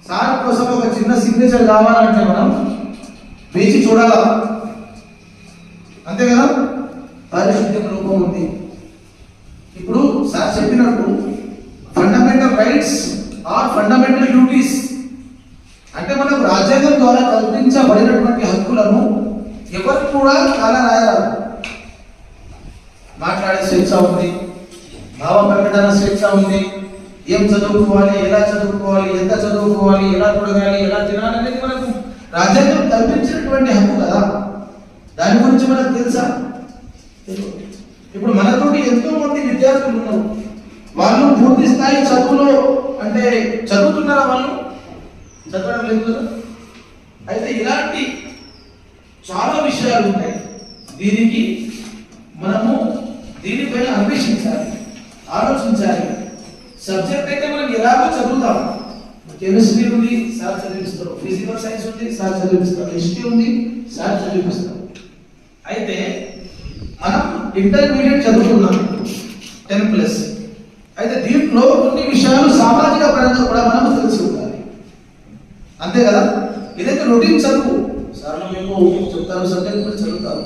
Sir కోసం ఒక చిన్న సిగ్నేచర్ కావాలంటే మనం వేచి చూడాలా, అంతే కదా. పారిశుద్ధ్యం రూపం ఉంది. ఇప్పుడు సార్ చెప్పినట్టు fundamental rights or fundamental duties అంటే మనకు రాజ్యాంగం ద్వారా కల్పించబడినటువంటి హక్కులను ఎవరు కూడా చాలా రాయరాదు. మాట్లాడే స్వేచ్ఛ ఉంది, భావ ప్రకటన స్వేచ్ఛ ఉంది, ఏం చదువుకోవాలి, ఎలా చదువుకోవాలి, ఎంత చదువుకోవాలి, ఎలా చూడగాలి, ఎలా తినాలి అనేది మనకు రాజ్యాంగం కల్పించినటువంటి హక్కు కదా. దాని గురించి మనకు తెలుసా? ఇప్పుడు మనతోటి ఎంతో మంది విద్యార్థులు ఉన్నారు, వాళ్ళు పూర్తి స్థాయి చదువులో అంటే చదువుతున్నారా? వాళ్ళు చదవడం లేదు కదా. అయితే ఇలాంటి చాలా విషయాలు ఉంటాయి. దీనికి మనము దీనిపైన అన్వేషించాలి, ఆలోచించాలి. సబ్జెక్ట్ అయితే మనం ఎలాగో చదువుతాం. కెమిస్ట్రీ ఉంది, సార్ చదివిస్తారు. ఫిజికల్ సైన్స్ ఉంది, సార్ చదివిస్తారు. హిస్టరీ ఉంది, సార్ చదివిస్తారు. అయితే మనం ఇంటర్మీడియట్ చదువుతున్నాం 10+. అయితే దీంట్లో కొన్ని విషయాలు సామాజిక పరంగా కూడా మనం తెలిసి ఉండాలి, అంతే కదా. ఇదైతే రొటీన్ చదువు, సార్లు మేము చెప్తారు, సబ్జెక్ట్ కూడా చదువుతారు.